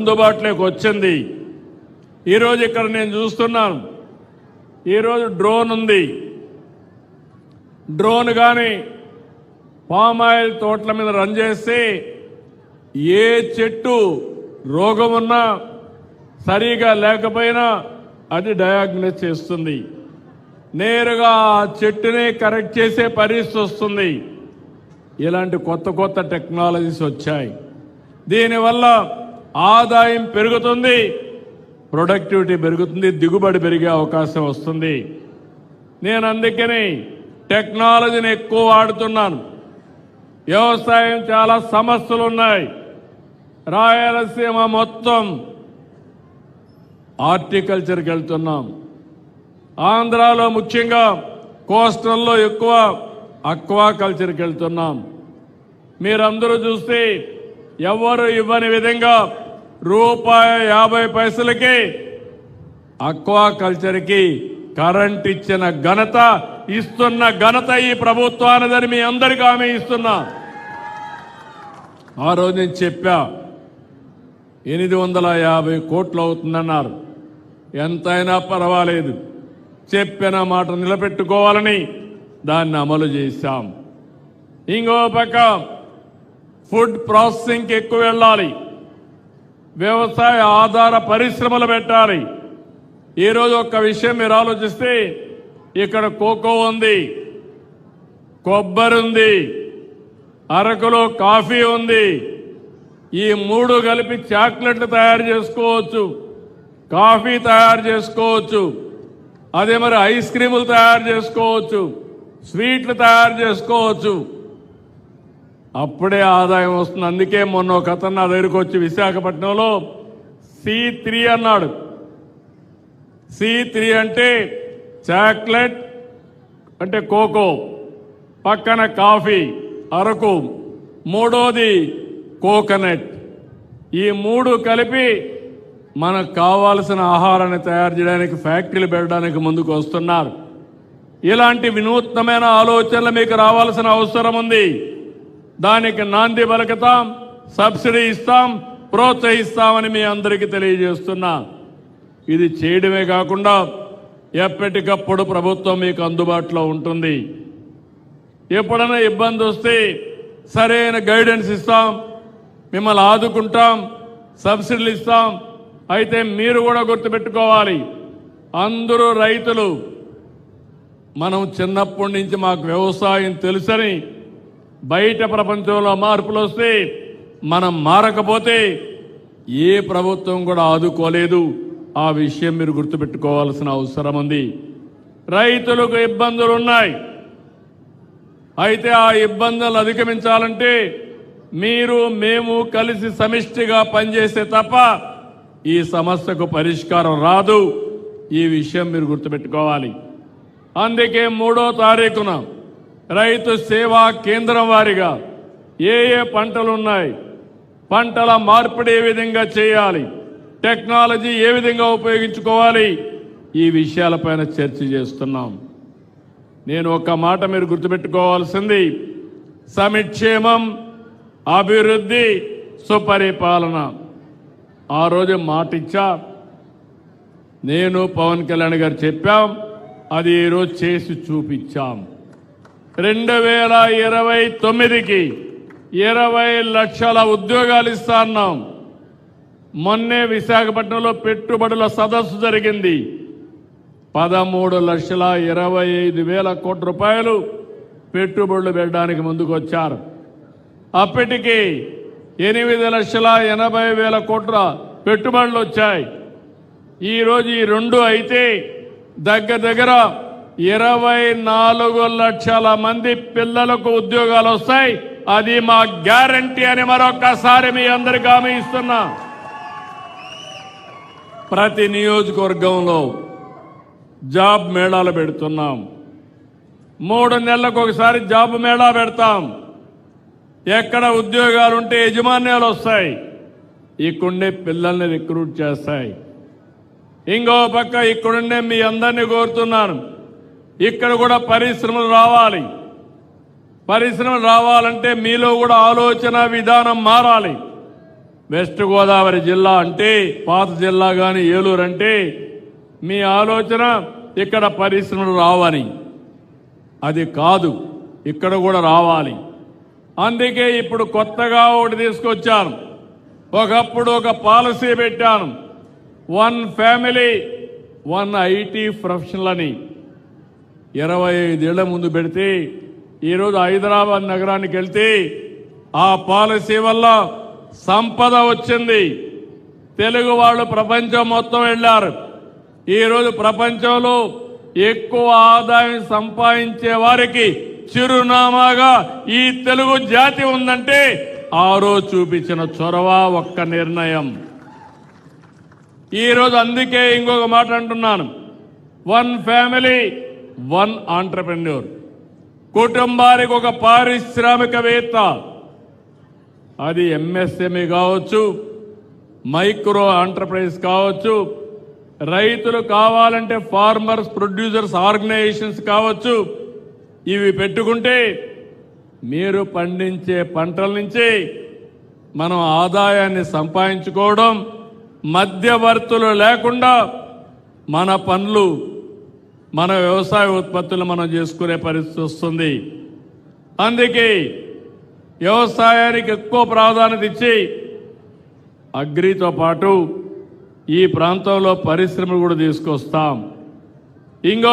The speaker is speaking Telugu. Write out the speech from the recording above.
అందుబాటులోకి వచ్చింది. ఈరోజు ఇక్కడ నేను చూస్తున్నాను, ఈరోజు డ్రోన్ ఉంది. డ్రోన్ కానీ పామాయిల్ తోటల మీద రన్ చేస్తే ఏ చెట్టు రోగం ఉన్నా సరిగా లేకపోయినా అది డయాగ్నోస్ చేస్తుంది. నేరుగా ఆ చెట్టునే కరెక్ట్ చేసే పరిస్థితి వస్తుంది. ఇలాంటి కొత్త కొత్త టెక్నాలజీస్ వచ్చాయి. దీనివల్ల ఆదాయం పెరుగుతుంది, ప్రొడక్టివిటీ పెరుగుతుంది, దిగుబడి పెరిగే అవకాశం వస్తుంది. నేను అందుకని టెక్నాలజీని ఎక్కువ వాడుతున్నాను. వ్యవసాయం చాలా సమస్యలు ఉన్నాయి. రాయలసీమ మొత్తం హార్టికల్చర్కి వెళ్తున్నాం. ఆంధ్రాలో ముఖ్యంగా కోస్టల్లో ఎక్కువ అక్వాకల్చర్కి వెళ్తున్నాం. మీరందరూ చూస్తే ఎవరు ఇవ్వని విధంగా ₹50 అక్వాకల్చర్కి కరెంట్ ఇచ్చిన ఘనత, ఇస్తున్న ఘనత ఈ ప్రభుత్వానిదని మీ అందరికీ హామీ ఇస్తున్నా. ఆ రోజు నేను చెప్పా 850 కోట్లు అవుతుందన్నారు. ఎంతైనా పర్వాలేదు, చెప్పిన మాట నిలబెట్టుకోవాలని దాన్ని అమలు చేశాం. ఇంకో పక్క ఫుడ్ ప్రాసెసింగ్కి ఎక్కువ వెళ్ళాలి, వ్యవసాయ ఆధార పరిశ్రమలు పెట్టాలి. ఈరోజు ఒక్క విషయం మీరు ఆలోచిస్తే, ఇక్కడ కోకో ఉంది, కొబ్బరి ఉంది, అరకులో కాఫీ ఉంది. ఈ మూడు కలిపి చాక్లెట్లు తయారు చేసుకోవచ్చు, కాఫీ తయారు చేసుకోవచ్చు, అదే మరి ఐస్ క్రీములు తయారు చేసుకోవచ్చు, స్వీట్లు తయారు చేసుకోవచ్చు. అప్పుడే ఆదాయం వస్తుంది. అందుకే మొన్న ఒక అతను నా దగ్గరికి వచ్చి విశాఖపట్నంలో C3 అన్నాడు. C3 అంటే చాక్లెట్ అంటే కోకో, పక్కన కాఫీ అరకు, మూడోది కోకోనట్. ఈ మూడు కలిపి మనకు కావాల్సిన ఆహారాన్ని తయారు చేయడానికి ఫ్యాక్టరీలు పెట్టడానికి ముందుకు వస్తున్నారు. ఇలాంటి వినూత్నమైన ఆలోచనలు మీకు రావాల్సిన అవసరం ఉంది. దానికి నాంది పలుకుతాం, సబ్సిడీ ఇస్తాం, ప్రోత్సహిస్తామని మీ అందరికీ తెలియజేస్తున్నా. ఇది చేయడమే కాకుండా ఎప్పటికప్పుడు ప్రభుత్వం మీకు అందుబాటులో ఉంటుంది. ఎప్పుడైనా ఇబ్బంది వస్తే సరైన గైడెన్స్ ఇస్తాం, మిమ్మల్ని ఆదుకుంటాం, సబ్సిడీలు ఇస్తాం. అయితే మీరు కూడా గుర్తుపెట్టుకోవాలి, అందరూ రైతులు. మనం చిన్నప్పటి నుంచి మాకు వ్యవసాయం తెలుసని బయట ప్రపంచంలో మార్పులు వస్తే మనం మారకపోతే ఏ ప్రభుత్వం కూడా ఆదుకోలేదు. ఆ విషయం మీరు గుర్తుపెట్టుకోవాల్సిన అవసరం ఉంది. రైతులకు ఇబ్బందులు ఉన్నాయి. అయితే ఆ ఇబ్బందులు అధిగమించాలంటే మీరు మేము కలిసి సమిష్టిగా పనిచేస్తే తప్ప ఈ సమస్యకు పరిష్కారం రాదు. ఈ విషయం మీరు గుర్తుపెట్టుకోవాలి. అందుకే 3వ తారీఖున రైతు సేవా కేంద్రం వారిగా ఏ పంటలు ఉన్నాయి, పంటల మార్పిడి ఏ విధంగా చేయాలి, టెక్నాలజీ ఏ విధంగా ఉపయోగించుకోవాలి, ఈ విషయాలపైన చర్చ చేస్తున్నాం. నేను ఒక మాట మీరు గుర్తుపెట్టుకోవాల్సింది, సంక్షేమం, అభివృద్ధి, సుపరిపాలన. ఆ రోజు మాట ఇచ్చా, నేను పవన్ కళ్యాణ్ గారు చెప్పాం, అది ఈరోజు చేసి చూపించాం. 2029కి 20 లక్షల ఉద్యోగాలు ఇస్తాన్నాం. మొన్నే విశాఖపట్నంలో పెట్టుబడుల సదస్సు జరిగింది. 13,25,000 కోట్ల రూపాయలు పెట్టుబడులు పెట్టడానికి ముందుకు వచ్చారు. అప్పటికి 8,80,000 కోట్ల పెట్టుబడులు వచ్చాయి. ఈరోజు ఈ రెండు అయితే దగ్గర 24 లక్షల మంది పిల్లలకు ఉద్యోగాలు వస్తాయి. అది మా గ్యారంటీ అని మరొక్కసారి మీ అందరికీ హామీ ఇస్తున్నా. ప్రతి నియోజకవర్గంలో జాబ్ మేళాలు పెడుతున్నాం. 3 నెలలకు ఒకసారి జాబ్ మేళా పెడతాం. ఎక్కడ ఉద్యోగాలుంటే యజమాన్యాలు వస్తాయి, ఇక్కడుండే పిల్లల్ని రిక్రూట్ చేస్తాయి. ఇంకో పక్క ఇక్కడుండే మీ అందరినీ కోరుతున్నాను, ఇక్కడ కూడా పరిశ్రమలు రావాలి. పరిశ్రమలు రావాలంటే మీలో కూడా ఆలోచన విధానం మారాలి. వెస్ట్ గోదావరి జిల్లా అంటే పాత జిల్లా కానీ ఏలూరు అంటే మీ ఆలోచన ఇక్కడ పరిశ్రమలు రావని. అది కాదు, ఇక్కడ కూడా రావాలి. అందుకే ఇప్పుడు కొత్తగా ఒకటి తీసుకొచ్చాను. ఒకప్పుడు ఒక పాలసీ పెట్టాను, 1 ఫ్యామిలీ 1 ఐటీ ప్రొఫెషనల్ అని. 25 ఏళ్ల ముందు పెడితే ఈరోజు హైదరాబాద్ నగరానికి వెళ్తే ఆ పాలసీ వల్ల సంపద వచ్చింది. తెలుగు వాళ్ళు ప్రపంచం మొత్తం వెళ్ళారు. ఈరోజు ప్రపంచంలో ఎక్కువ ఆదాయం సంపాదించే వారికి చిరునామాగా ఈ తెలుగు జాతి ఉందంటే ఆ రోజు చూపించిన చొరవ, ఒక్క నిర్ణయం. ఈరోజు అందుకే ఇంకొక మాట అంటున్నాను, 1 ఫ్యామిలీ 1 ఆంటర్‌ప్రెన్యూర్. కుటుంబానికి ఒక పారిశ్రామికవేత్త. అది ఎంఎస్ఎంఈ కావచ్చు, మైక్రో ఎంటర్ప్రైజ్ కావచ్చు, రైతులు కావాలంటే ఫార్మర్స్ ప్రొడ్యూసర్స్ ఆర్గనైజేషన్స్ కావచ్చు. ఇవి పెట్టుకుంటే మీరు పండించే పంటల నుంచి మనం ఆదాయాన్ని సంపాదించుకోవడం, మధ్యవర్తులు లేకుండా మన పనులు, మన వ్యవసాయ ఉత్పత్తులు మనం చేసుకునే పరిస్థితి వస్తుంది. అందుకే వ్యవసాయానికి ఎక్కువ ప్రాధాన్యత ఇచ్చి అగ్రితో పాటు ఈ ప్రాంతంలో పరిశ్రమలు కూడా తీసుకొస్తాం. ఇంకో